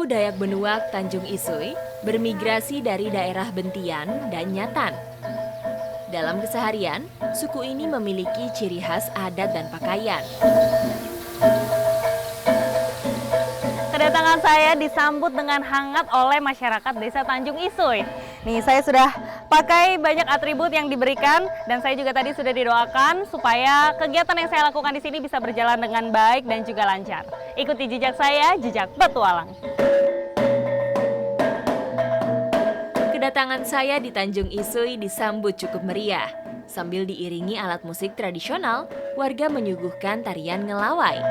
Suku Dayak Benuak Tanjung Isui bermigrasi dari daerah Bentian dan Nyatan. Dalam keseharian, suku ini memiliki ciri khas adat dan pakaian. Kedatangan saya disambut dengan hangat oleh masyarakat Desa Tanjung Isui. Nih, saya sudah pakai banyak atribut yang diberikan dan saya juga tadi sudah didoakan supaya kegiatan yang saya lakukan di sini bisa berjalan dengan baik dan juga lancar. Ikuti jejak saya, jejak petualang. Kedatangan saya di Tanjung Isui disambut cukup meriah. Sambil diiringi alat musik tradisional, warga menyuguhkan tarian ngelawai.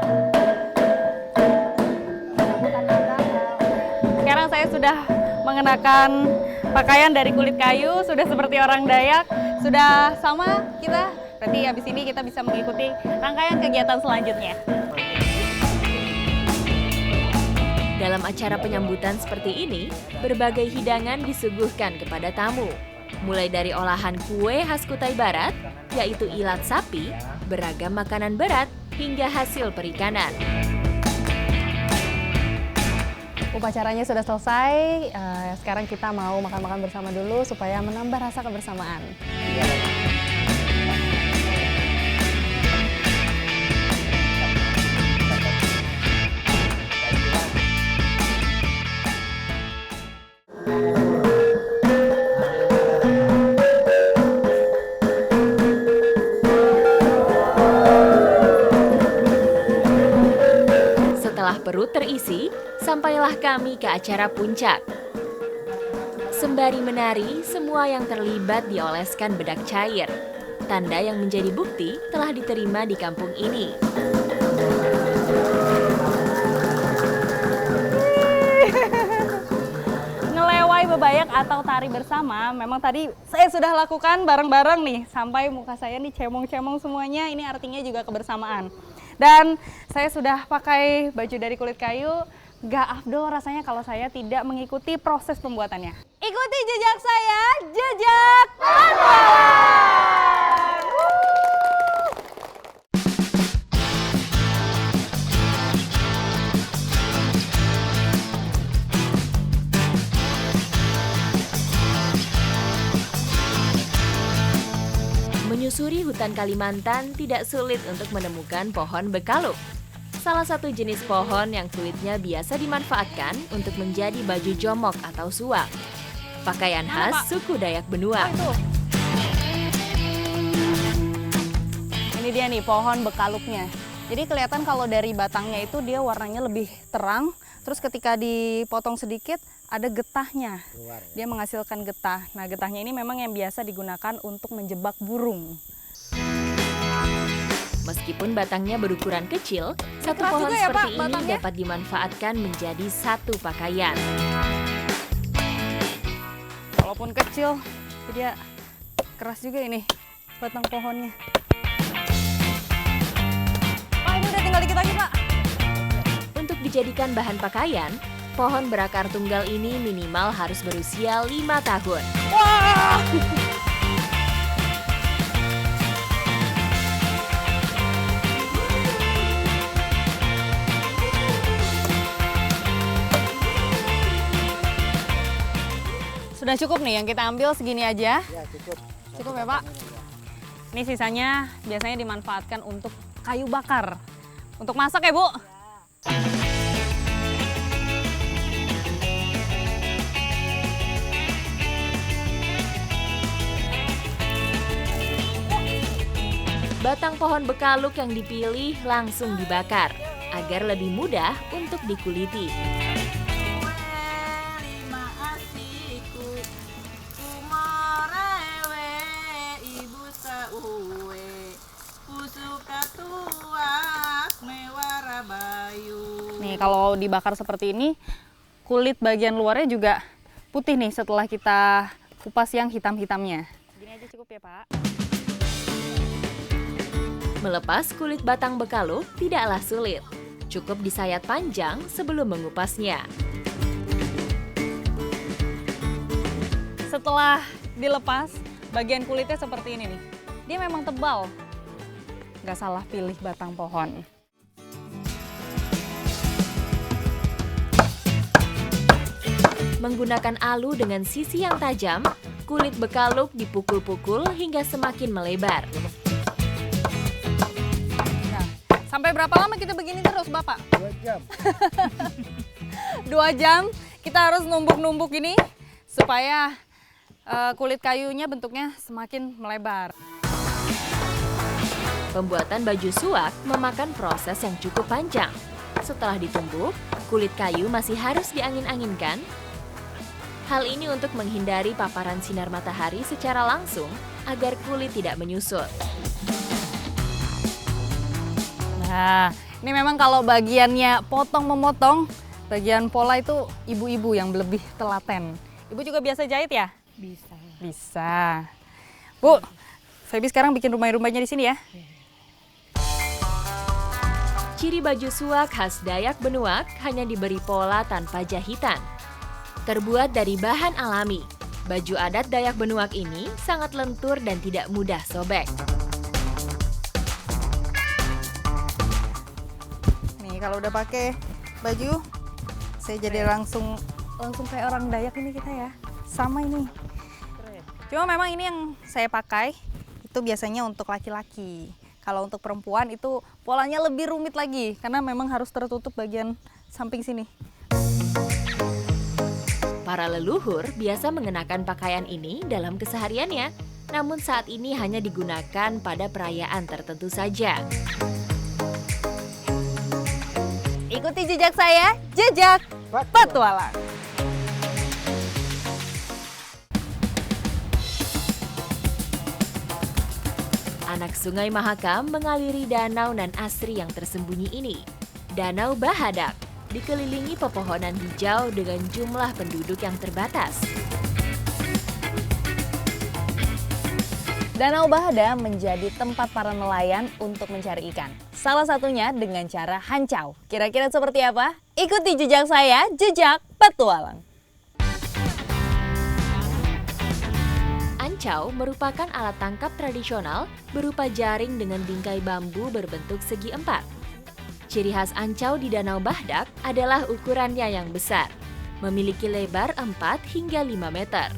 Sekarang saya sudah mengenakan pakaian dari kulit kayu, sudah seperti orang Dayak, sudah sama kita. Berarti habis ini kita bisa mengikuti rangkaian kegiatan selanjutnya. Dalam acara penyambutan seperti ini, berbagai hidangan disuguhkan kepada tamu. Mulai dari olahan kue khas Kutai Barat, yaitu ilat sapi, beragam makanan berat, hingga hasil perikanan. Upacaranya sudah selesai, sekarang kita mau makan-makan bersama dulu supaya menambah rasa kebersamaan. Setelah perut terisi, sampailah kami ke acara puncak. Sembari menari, semua yang terlibat dioleskan bedak cair. Tanda yang menjadi bukti telah diterima di kampung ini. Ngelewai bebayak atau tari bersama, memang tadi saya sudah lakukan bareng-bareng nih. Sampai muka saya nih cemong-cemong semuanya, ini artinya juga kebersamaan. Dan saya sudah pakai baju dari kulit kayu, gak afdol rasanya kalau saya tidak mengikuti proses pembuatannya. Ikuti jejak saya, jejak petualang! Menyusuri hutan Kalimantan tidak sulit untuk menemukan pohon bekaluk. Salah satu jenis pohon yang kulitnya biasa dimanfaatkan untuk menjadi baju jomok atau suak. Pakaian khas suku Dayak Benuak. Ini dia nih pohon bekaluknya. Jadi kelihatan kalau dari batangnya itu dia warnanya lebih terang. Terus ketika dipotong sedikit ada getahnya. Dia menghasilkan getah. Nah, getahnya ini memang yang biasa digunakan untuk menjebak burung. Meskipun batangnya berukuran kecil, satu keras pohon juga ya, seperti Pak, ini batangnya? dapat dimanfaatkan menjadi satu pakaian. Walaupun kecil, dia keras juga ini batang pohonnya. Pak, ini udah tinggal dikit lagi, Pak. Untuk dijadikan bahan pakaian, pohon berakar tunggal ini minimal harus berusia 5 tahun. Wah! Sudah cukup nih yang kita ambil segini aja? Ya, cukup. Cukup ya, Pak? Ini sisanya biasanya dimanfaatkan untuk kayu bakar. Untuk masak ya, Bu? Batang pohon bekaluk yang dipilih langsung dibakar agar lebih mudah untuk dikuliti. Nih, kalau dibakar seperti ini, kulit bagian luarnya juga putih nih setelah kita kupas yang hitam-hitamnya. Gini aja cukup ya, Pak. Melepas kulit batang bekaluk tidaklah sulit. Cukup disayat panjang sebelum mengupasnya. Setelah dilepas, bagian kulitnya seperti ini nih. Dia memang tebal. Nggak salah pilih batang pohon. Menggunakan alu dengan sisi yang tajam, kulit bekaluk dipukul-pukul hingga semakin melebar. Nah, sampai berapa lama kita begini terus, Bapak? 2 jam. 2 jam kita harus numbuk-numbuk ini supaya kulit kayunya bentuknya semakin melebar. Pembuatan baju suak memakan proses yang cukup panjang. Setelah ditumbuk, kulit kayu masih harus diangin-anginkan. Hal ini untuk menghindari paparan sinar matahari secara langsung agar kulit tidak menyusut. Nah, ini memang kalau bagiannya potong-memotong, bagian pola itu ibu-ibu yang lebih telaten. Ibu juga biasa jahit ya? Bisa. Bisa. Bu, Feby sekarang bikin rumah-rumahnya di sini ya. Ciri baju suak khas Dayak Benuak hanya diberi pola tanpa jahitan. Terbuat dari bahan alami, baju adat Dayak Benuak ini sangat lentur dan tidak mudah sobek. Nih kalau udah pakai baju, saya jadi langsung kayak orang Dayak ini kita ya. Sama ini. Cuma memang ini yang saya pakai itu biasanya untuk laki-laki. Kalau untuk perempuan itu polanya lebih rumit lagi karena memang harus tertutup bagian samping sini. Para leluhur biasa mengenakan pakaian ini dalam kesehariannya, namun saat ini hanya digunakan pada perayaan tertentu saja. Ikuti jejak saya, jejak petualang. Anak Sungai Mahakam mengaliri danau nan asri yang tersembunyi ini. Danau Bahadak dikelilingi pepohonan hijau dengan jumlah penduduk yang terbatas. Danau Bahada menjadi tempat para nelayan untuk mencari ikan. Salah satunya dengan cara hancau. Kira-kira seperti apa? Ikuti jejak saya, jejak petualang. Ancau merupakan alat tangkap tradisional berupa jaring dengan bingkai bambu berbentuk segi empat. Ciri khas ancau di Danau Bahdak adalah ukurannya yang besar, memiliki lebar 4 hingga 5 meter.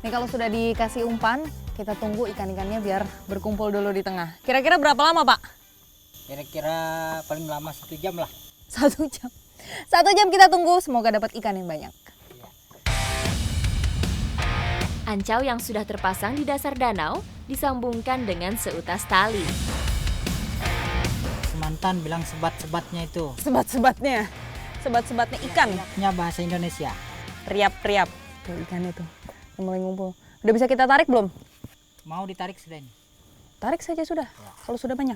Nih kalau sudah dikasih umpan, kita tunggu ikan-ikannya biar berkumpul dulu di tengah. Kira-kira berapa lama, Pak? Kira-kira paling lama 1 jam lah. 1 jam. 1 jam kita tunggu, semoga dapat ikan yang banyak. Ancau yang sudah terpasang di dasar danau disambungkan dengan seutas tali. Semantan bilang sebat-sebatnya itu. Sebat-sebatnya. Sebat-sebatnya ikan. Nya bahasa Indonesia. Riap-riap. Tuh ikan itu. Mulai ngumpul. Udah bisa kita tarik belum? Mau ditarik sudah ini. Tarik saja sudah. Kalau sudah banyak.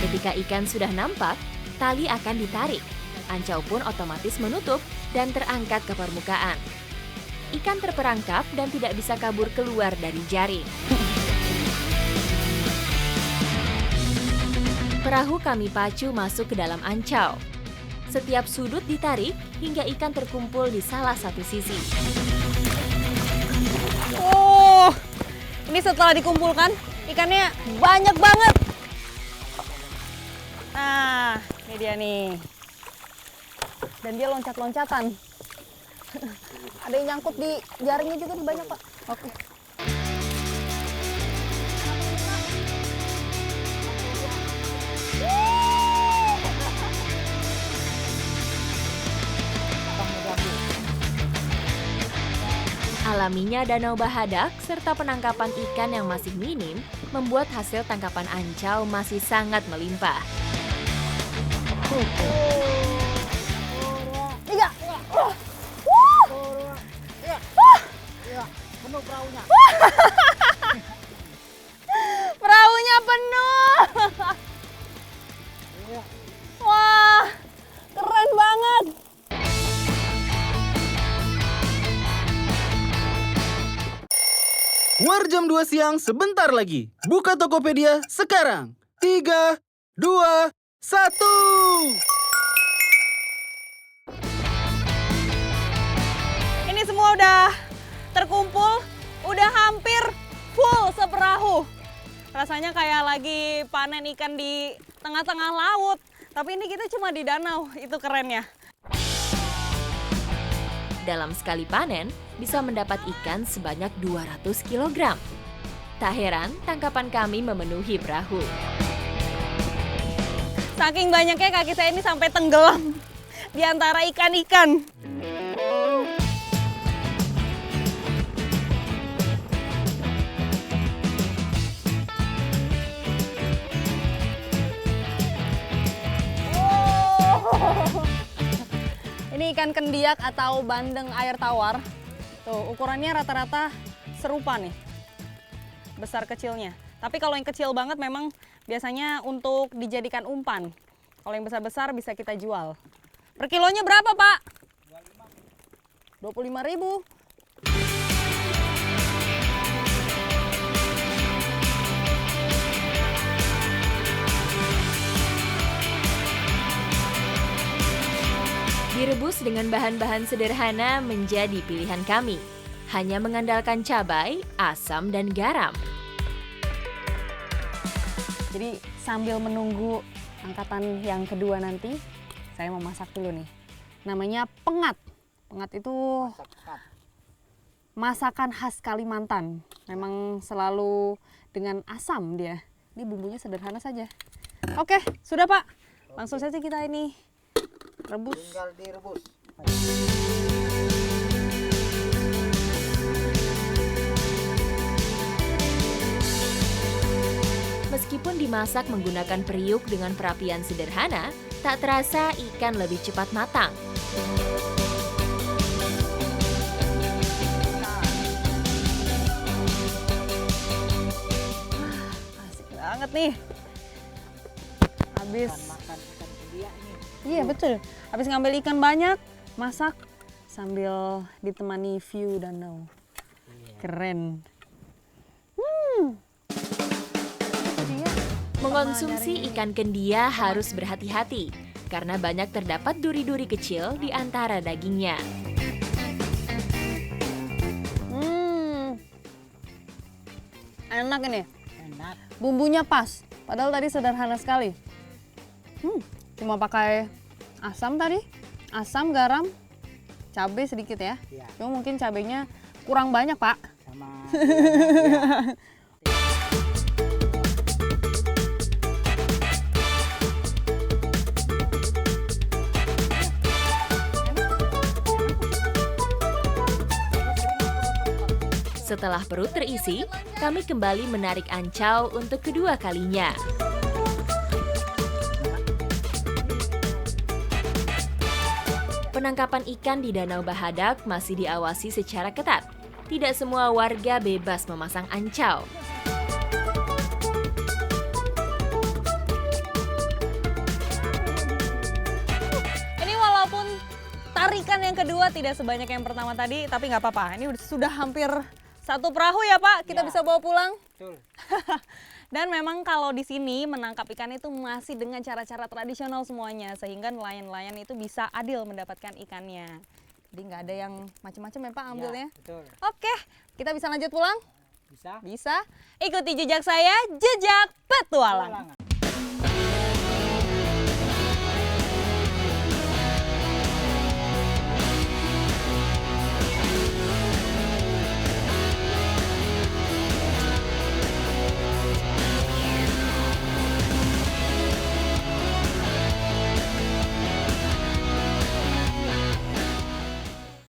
Ketika ikan sudah nampak, tali akan ditarik. Ancau pun otomatis menutup dan terangkat ke permukaan. Ikan terperangkap dan tidak bisa kabur keluar dari jaring. Perahu kami pacu masuk ke dalam ancau. Setiap sudut ditarik hingga ikan terkumpul di salah satu sisi. Oh, ini setelah dikumpulkan, ikannya banyak banget. Nah, ini dia nih. Dan dia loncat-loncatan. Ada yang nyangkut di jaringnya juga nih banyak, Pak. Oke. Alaminya Danau Bahadak serta penangkapan ikan yang masih minim membuat hasil tangkapan ancau masih sangat melimpah. 3. Penuh perahunya. Perahunya penuh. Wah, keren banget. War jam 2 siang sebentar lagi. Buka Tokopedia sekarang. 3, 2, 1. Ini semua udah terkumpul, udah hampir full seperahu. Rasanya kayak lagi panen ikan di tengah-tengah laut. Tapi ini kita cuma di danau, itu kerennya. Dalam sekali panen, bisa mendapat ikan sebanyak 200 kg. Tak heran, tangkapan kami memenuhi perahu. Saking banyaknya kaki saya ini sampai tenggelam di antara ikan-ikan. Ini ikan kendiak atau bandeng air tawar. Tuh, ukurannya rata-rata serupa nih. Besar kecilnya. Tapi kalau yang kecil banget memang biasanya untuk dijadikan umpan. Kalau yang besar-besar bisa kita jual. Per kilonya berapa, Pak? 25.000. Direbus dengan bahan-bahan sederhana menjadi pilihan kami. Hanya mengandalkan cabai, asam, dan garam. Jadi sambil menunggu angkatan yang kedua nanti, saya mau masak dulu nih. Namanya pengat. Pengat itu masakan khas Kalimantan. Memang selalu dengan asam dia. Ini bumbunya sederhana saja. Oke, sudah Pak. Langsung saja kita ini rebus. Tinggal direbus. Meskipun dimasak menggunakan periuk dengan perapian sederhana, tak terasa ikan lebih cepat matang. Asik banget nih. Habis Makan ikan kendiak ini. iya betul. Habis ngambil ikan banyak, masak sambil ditemani view danau. Keren. Dia Mengonsumsi ikan kendia harus berhati-hati, karena banyak terdapat duri-duri kecil di antara dagingnya. enak ini. Enak. Bumbunya pas. Padahal tadi sederhana sekali. Cuma pakai asam tadi, asam, garam, cabai sedikit ya. Iya. Cuma mungkin cabainya kurang banyak, Pak. Sama gulanya, iya. Setelah perut terisi, kami kembali menarik ancau untuk kedua kalinya. Penangkapan ikan di Danau Bahadak masih diawasi secara ketat. Tidak semua warga bebas memasang ancau. Ini walaupun tarikan yang kedua tidak sebanyak yang pertama tadi, tapi nggak apa-apa. Ini sudah hampir satu perahu ya Pak, kita Ya. bisa bawa pulang. Betul. Dan memang kalau di sini menangkap ikan itu masih dengan cara-cara tradisional semuanya, sehingga nelayan-nelayan itu bisa adil mendapatkan ikannya. Jadi nggak ada yang macam-macam ya Pak ambilnya. Ya, betul. Oke, kita bisa lanjut pulang? Bisa. Bisa. Ikuti jejak saya, jejak petualang. Pulang.